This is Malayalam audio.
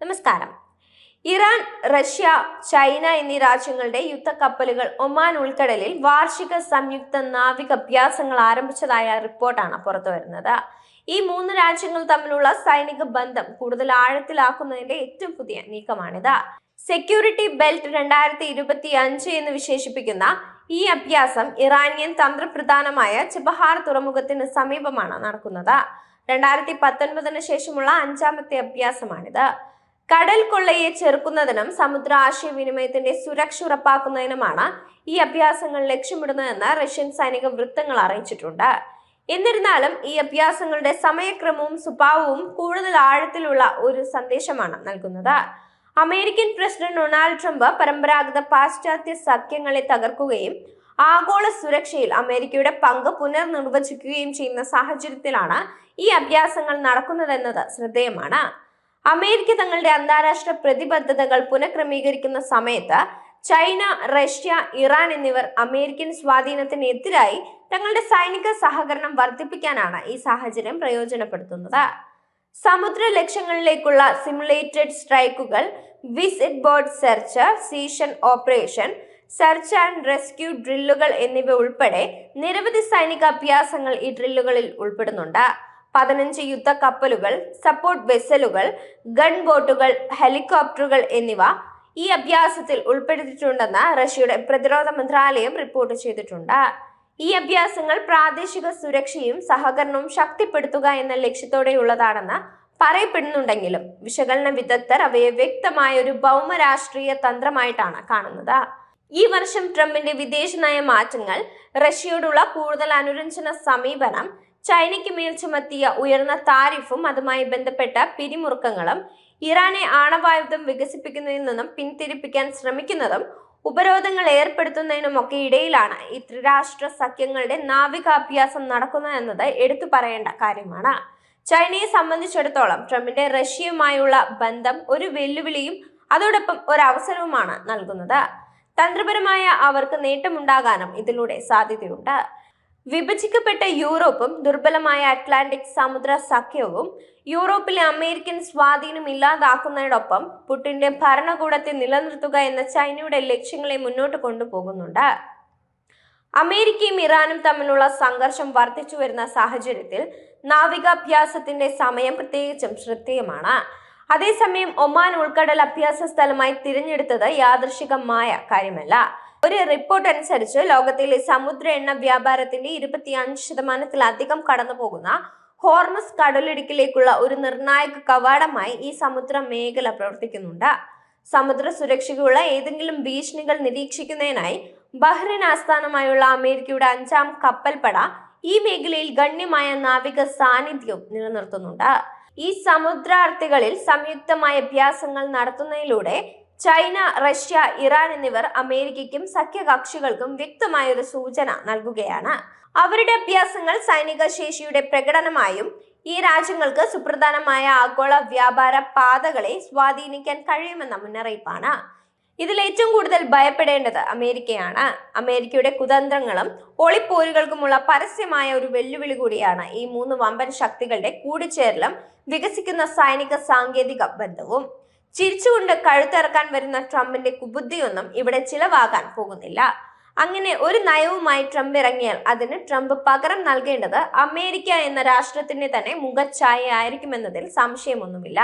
നമസ്കാരം. ഇറാൻ, റഷ്യ, ചൈന എന്നീ രാജ്യങ്ങളുടെ യുദ്ധക്കപ്പലുകൾ ഒമാൻ ഉൾക്കടലിൽ വാർഷിക സംയുക്ത നാവിക അഭ്യാസങ്ങൾ ആരംഭിച്ചതായ റിപ്പോർട്ടാണ് പുറത്തുവരുന്നത്. ഈ മൂന്ന് രാജ്യങ്ങൾ തമ്മിലുള്ള സൈനിക ബന്ധം കൂടുതൽ ആഴത്തിലാക്കുന്നതിന്റെ ഏറ്റവും പുതിയ നീക്കമാണിത്. സെക്യൂരിറ്റി ബെൽറ്റ് 2025 എന്ന് വിശേഷിപ്പിക്കുന്ന ഈ അഭ്യാസം ഇറാനിയൻ തന്ത്രപ്രധാനമായ ചബഹാർ തുറമുഖത്തിന് സമീപമാണ് നടക്കുന്നത്. 2019 ശേഷമുള്ള 5ാമത്തെ അഭ്യാസമാണിത്. കടൽ കൊള്ളയെ ചെറുക്കുന്നതിനും സമുദ്ര ആശയവിനിമയത്തിന്റെ സുരക്ഷ ഉറപ്പാക്കുന്നതിനുമാണ് ഈ അഭ്യാസങ്ങൾ ലക്ഷ്യമിടുന്നതെന്ന് റഷ്യൻ സൈനിക വൃത്തങ്ങൾ അറിയിച്ചിട്ടുണ്ട്. എന്നിരുന്നാലും ഈ അഭ്യാസങ്ങളുടെ സമയക്രമവും സ്വഭാവവും കൂടുതൽ ആഴത്തിലുള്ള ഒരു സന്ദേശമാണ് നൽകുന്നത്. അമേരിക്കൻ പ്രസിഡന്റ് ഡൊണാൾഡ് ട്രംപ് പരമ്പരാഗത പാശ്ചാത്യ സഖ്യങ്ങളെ തകർക്കുകയും ആഗോള സുരക്ഷയിൽ അമേരിക്കയുടെ പങ്ക് പുനർനിർവചിക്കുകയും ചെയ്യുന്ന സാഹചര്യത്തിലാണ് ഈ അഭ്യാസങ്ങൾ നടക്കുന്നതെന്നത് ശ്രദ്ധേയമാണ്. അമേരിക്ക തങ്ങളുടെ അന്താരാഷ്ട്ര പ്രതിബദ്ധതകൾ പുനഃക്രമീകരിക്കുന്ന സമയത്ത് ചൈന, റഷ്യ, ഇറാൻ എന്നിവർ അമേരിക്കൻ സ്വാധീനത്തിനെതിരായി തങ്ങളുടെ സൈനിക സഹകരണം വർദ്ധിപ്പിക്കാനാണ് ഈ സാഹചര്യം പ്രയോജനപ്പെടുത്തുന്നത്. സമുദ്ര ലക്ഷ്യങ്ങളിലേക്കുള്ള സിമുലേറ്റഡ് സ്ട്രൈക്കുകൾ, visit board search, seizure operation, search and rescue ഡ്രില്ലുകൾ എന്നിവ ഉൾപ്പെടെ നിരവധി സൈനിക അഭ്യാസങ്ങൾ ഈ ഡ്രില്ലുകളിൽ ഉൾപ്പെടുന്നുണ്ട്. 15 യുദ്ധക്കപ്പലുകൾ, സപ്പോർട്ട് വെസലുകൾ, ഗൺ ബോട്ടുകൾ, ഹെലികോപ്റ്ററുകൾ എന്നിവ ഈ അഭ്യാസത്തിൽ ഉൾപ്പെടുത്തിയിട്ടുണ്ടെന്ന് റഷ്യയുടെ പ്രതിരോധ മന്ത്രാലയം റിപ്പോർട്ട് ചെയ്തിട്ടുണ്ട്. ഈ അഭ്യാസങ്ങൾ പ്രാദേശിക സുരക്ഷയും സഹകരണവും ശക്തിപ്പെടുത്തുക എന്ന ലക്ഷ്യത്തോടെയുള്ളതാണെന്ന് പറയപ്പെടുന്നുണ്ടെങ്കിലും വിശകലന വിദഗ്ധർ അവയെ വ്യക്തമായ ഒരു ഭൗമരാഷ്ട്രീയ തന്ത്രമായിട്ടാണ് കാണുന്നത്. ഈ വർഷം ട്രംപിന്റെ വിദേശനയ മാറ്റങ്ങൾ, റഷ്യയോടുള്ള കൂടുതൽ അനുരഞ്ജന സമീപനം, ചൈനയ്ക്ക് മേൽ ചുമത്തിയ ഉയർന്ന താരിഫും അതുമായി ബന്ധപ്പെട്ട പിരിമുറുക്കങ്ങളും, ഇറാനെ ആണവായുധം വികസിപ്പിക്കുന്നതിൽ നിന്നും പിന്തിരിപ്പിക്കാൻ ശ്രമിക്കുന്നതും ഉപരോധങ്ങൾ ഏർപ്പെടുത്തുന്നതിനുമൊക്കെ ഇടയിലാണ് ഈ ത്രിരാഷ്ട്ര സഖ്യങ്ങളുടെ നാവികാഭ്യാസം നടക്കുന്നതെന്നത് എടുത്തു പറയേണ്ട കാര്യമാണ്. ചൈനയെ സംബന്ധിച്ചിടത്തോളം ട്രംപിന്റെ റഷ്യയുമായുള്ള ബന്ധം ഒരു വെല്ലുവിളിയും അതോടൊപ്പം ഒരു അവസരവുമാണ് നൽകുന്നത്. തന്ത്രപരമായ അവർക്ക് നേട്ടമുണ്ടാകാനും ഇതിലൂടെ സാധ്യതയുണ്ട്. വിഭജിക്കപ്പെട്ട യൂറോപ്പും ദുർബലമായ അറ്റ്ലാന്റിക് സമുദ്ര സഖ്യവും യൂറോപ്പിലെ അമേരിക്കൻ സ്വാധീനം ഇല്ലാതാക്കുന്നതിനൊപ്പം പുടിന്റെ ഭരണകൂടത്തെ നിലനിർത്തുക എന്ന ചൈനയുടെ ലക്ഷ്യങ്ങളെ മുന്നോട്ട് കൊണ്ടുപോകുന്നുണ്ട്. അമേരിക്കയും ഇറാനും തമ്മിലുള്ള സംഘർഷം വർദ്ധിച്ചു വരുന്ന സാഹചര്യത്തിൽ നാവികാഭ്യാസത്തിന്റെ സമയം പ്രത്യേകിച്ചും ശ്രദ്ധേയമാണ്. അതേസമയം ഒമാൻ ഉൾക്കടൽ അഭ്യാസ സ്ഥലമായി തിരഞ്ഞെടുത്തത് യാദൃശികമായ കാര്യമല്ല. ഒരു റിപ്പോർട്ട് അനുസരിച്ച് ലോകത്തിലെ സമുദ്ര എണ്ണ വ്യാപാരത്തിന്റെ 25% കടന്നു പോകുന്ന ഹോർമസ് കടലിടുക്കിലേക്കുള്ള ഒരു നിർണായക കവാടമായി ഈ സമുദ്ര മേഖല പ്രവർത്തിക്കുന്നുണ്ട്. സമുദ്ര സുരക്ഷയ്ക്കുള്ള ഏതെങ്കിലും ഭീഷണികൾ നിരീക്ഷിക്കുന്നതിനായി ബഹ്റിൻ ആസ്ഥാനമായുള്ള അമേരിക്കയുടെ 5ാം കപ്പൽപ്പട ഈ മേഖലയിൽ ഗണ്യമായ നാവിക സാന്നിധ്യവും നിലനിർത്തുന്നുണ്ട്. ഈ സമുദ്രാർത്ഥികളിൽ സംയുക്തമായ അഭ്യാസങ്ങൾ നടത്തുന്നതിലൂടെ ചൈന, റഷ്യ, ഇറാൻ എന്നിവർ അമേരിക്കയ്ക്കും സഖ്യകക്ഷികൾക്കും വ്യക്തമായ ഒരു സൂചന നൽകുകയാണ്. അവരുടെ അഭ്യാസങ്ങൾ സൈനിക ശേഷിയുടെ പ്രകടനമായും ഈ രാജ്യങ്ങൾക്ക് സുപ്രധാനമായ ആഗോള വ്യാപാര പാതകളെ സ്വാധീനിക്കാൻ കഴിയുമെന്ന മുന്നറിയിപ്പാണ്. ഇതിൽ ഏറ്റവും കൂടുതൽ ഭയപ്പെടേണ്ടത് അമേരിക്കയാണ്. അമേരിക്കയുടെ കുതന്ത്രങ്ങളും ഒളിപ്പോരുകൾക്കുമുള്ള പരസ്യമായ ഒരു വെല്ലുവിളി കൂടിയാണ് ഈ മൂന്ന് വമ്പൻ ശക്തികളുടെ കൂടിച്ചേരലും വികസിക്കുന്ന സൈനിക സാങ്കേതിക ബന്ധവും. ചിരിച്ചുകൊണ്ട് കഴുത്തിറക്കാൻ വരുന്ന ട്രംപിന്റെ കുബുദ്ധിയൊന്നും ഇവിടെ ചിലവാകാൻ പോകുന്നില്ല. അങ്ങനെ ഒരു നയവുമായി ട്രംപ് ഇറങ്ങിയാൽ അതിന് ട്രംപ് പകരം നൽകേണ്ടത് അമേരിക്ക എന്ന രാഷ്ട്രത്തിന്റെ തന്നെ മുഖച്ഛായ ആയിരിക്കുമെന്നതിൽ സംശയമൊന്നുമില്ല.